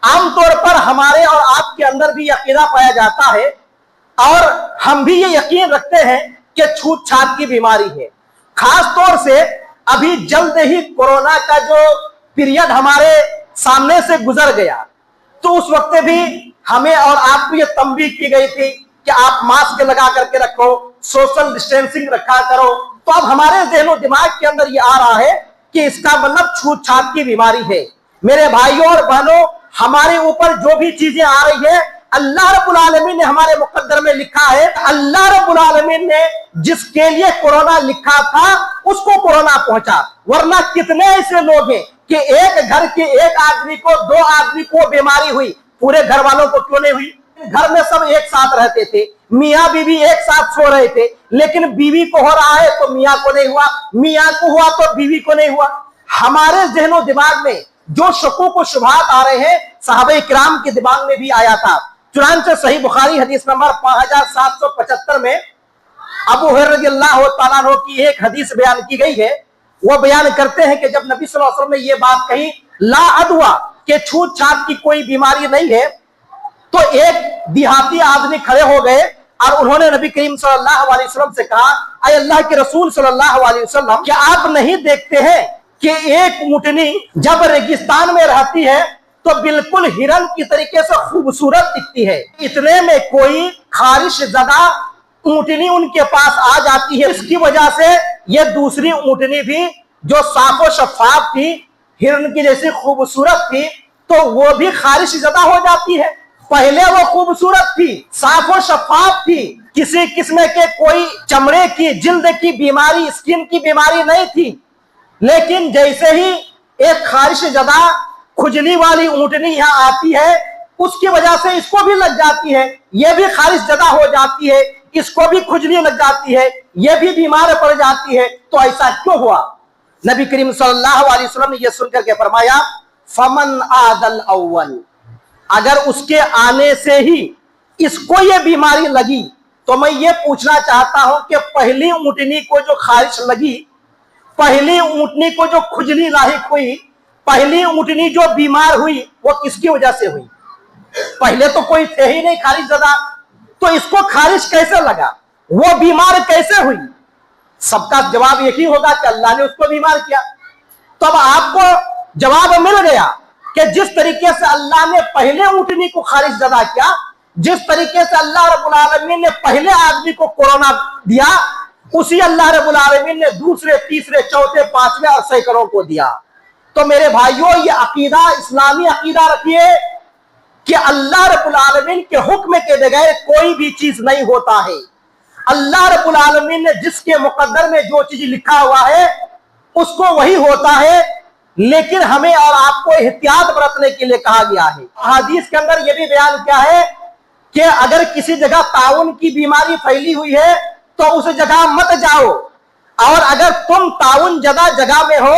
عام طور پر ہمارے اور آپ کے اندر بھی عقیدہ پایا جاتا ہے اور ہم بھی یہ یقین رکھتے ہیں کہ چھوت چھات کی بیماری ہے. خاص طور سے ابھی جلد ہی کورونا کا جو پیریڈ ہمارے سامنے سے گزر گیا تو اس وقت بھی ہمیں اور آپ کو یہ تنبیہ کی گئی تھی کہ آپ ماسک لگا کر کے رکھو, سوشل ڈسٹینسنگ رکھا کرو. تو اب ہمارے ذہن و دماغ کے اندر یہ آ رہا ہے کہ اس کا مطلب چھوت چھات کی بیماری ہے. میرے بھائیوں اور بہنوں, ہمارے اوپر جو بھی چیزیں آ رہی ہیں اللہ رب العالمین نے ہمارے مقدر میں لکھا ہے. اللہ رب العالمین نے جس کے لیے کورونا لکھا تھا اس کو کورونا پہنچا. ورنہ کتنے ایسے لوگ ہیں کہ ایک گھر کے ایک آدمی کو, دو آدمی کو بیماری ہوئی, پورے گھر والوں کو کیوں نہیں ہوئی؟ گھر میں سب ایک ساتھ رہتے تھے, میاں بیوی ایک ساتھ سو رہے تھے, لیکن بیوی کو ہو رہا ہے تو میاں کو نہیں ہوا, میاں کو ہوا تو بیوی کو نہیں ہوا. ہمارے ذہن و دماغ میں جو شکوک و شبہات آ رہے ہیں صحابہ کرام کے دماغ میں بھی آیا تھا. چنانچہ صحیح بخاری حدیث نمبر 5775 میں ابو ہریرہ رضی اللہ تعالیٰ عنہ کی ایک حدیث بیان کی گئی ہے. وہ بیان کرتے ہیں کہ جب نبی صلی اللہ علیہ وسلم نے یہ بات کہی لا ادوا کہ چھوت چھات کی کوئی بیماری نہیں ہے, تو ایک دیہاتی آدمی کھڑے ہو گئے اور انہوں نے نبی کریم صلی اللہ علیہ وسلم سے کہا, اے اللہ کے رسول صلی اللہ علیہ وسلم, کیا آپ نہیں دیکھتے ہیں کہ ایک اونٹنی جب ریگستان میں رہتی ہے تو بالکل ہرن کی طریقے سے خوبصورت دکھتی ہے, اتنے میں کوئی خارش زدہ اونٹنی ان کے پاس آ جاتی ہے, اس کی وجہ سے یہ دوسری اونٹنی بھی جو صاف و شفاف تھی, ہرن کی جیسی خوبصورت تھی, تو وہ بھی خارش زدہ ہو جاتی ہے. پہلے وہ خوبصورت تھی, صاف و شفاف تھی, کسی قسم کے کوئی چمڑے کی, جلد کی بیماری, اسکن کی بیماری نہیں تھی, لیکن جیسے ہی ایک خارش زدہ کھجلی والی اونٹنی یہاں آتی ہے اس کی وجہ سے اس کو بھی لگ جاتی ہے, یہ بھی خارش زدہ ہو جاتی ہے, اس کو بھی کھجلی لگ جاتی ہے, یہ بھی بیمار پڑ جاتی ہے. تو ایسا کیوں ہوا؟ نبی کریم صلی اللہ علیہ وسلم نے یہ سن کر کے فرمایا فمن عاد الاول, اگر اس کے آنے سے ہی اس کو یہ بیماری لگی تو میں یہ پوچھنا چاہتا ہوں کہ پہلی اونٹنی کو جو خارش لگی, پہلی اونٹنی کو جو کھجلی لاحق ہوئی, پہلی اونٹنی جو بیمار ہوئی, وہ کس کی وجہ سے ہوئی؟ پہلے تو کوئی تھے ہی نہیں خارش زدہ, تو اس کو خارش کیسے لگا, وہ بیمار کیسے ہوئی؟ سب کا جواب یہی ہوگا کہ اللہ نے اس کو بیمار کیا. تو اب آپ کو جواب مل گیا کہ جس طریقے سے اللہ نے پہلے اونٹنی کو خارش زدہ کیا, جس طریقے سے اللہ رب العالمین نے پہلے آدمی کو کورونا دیا, اسی اللہ رب العالمین نے دوسرے, تیسرے, چوتھے, پانچویں اور سینکڑوں کو دیا. تو میرے بھائیوں, یہ عقیدہ, اسلامی عقیدہ رکھیے کہ اللہ رب العالمین کے حکم کے بغیر کوئی بھی چیز نہیں ہوتا ہے. اللہ رب العالمین نے جس کے مقدر میں جو چیز لکھا ہوا ہے اس کو وہی ہوتا ہے, لیکن ہمیں اور آپ کو احتیاط برتنے کے لیے کہا گیا ہے. حدیث کے اندر یہ بھی بیان کیا ہے کہ اگر کسی جگہ طاعون کی بیماری پھیلی ہوئی ہے تو اس جگہ مت جاؤ, اور اگر تم طاعون زدہ جگہ میں ہو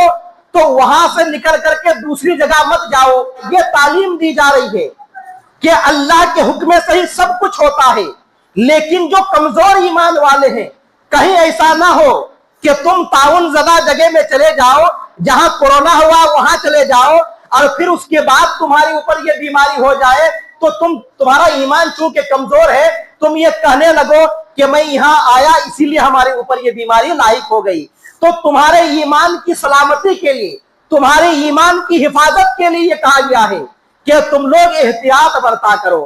تو وہاں سے نکل کر کے دوسری جگہ مت جاؤ. یہ تعلیم دی جا رہی ہے کہ اللہ کے حکم سے ہی سب کچھ ہوتا ہے, لیکن جو کمزور ایمان والے ہیں کہیں ایسا نہ ہو کہ تم طاعون زدہ جگہ میں چلے جاؤ, جہاں کورونا ہوا وہاں چلے جاؤ, اور پھر اس کے بعد تمہارے اوپر یہ بیماری ہو جائے تو تمہارا ایمان چونکہ کمزور ہے, تم یہ کہنے لگو کہ میں یہاں آیا اسی لیے ہمارے اوپر یہ بیماری لاحق ہو گئی. تو تمہارے ایمان کی سلامتی کے لیے, تمہارے ایمان کی حفاظت کے لیے یہ کہا گیا ہے کہ تم لوگ احتیاط برتا کرو.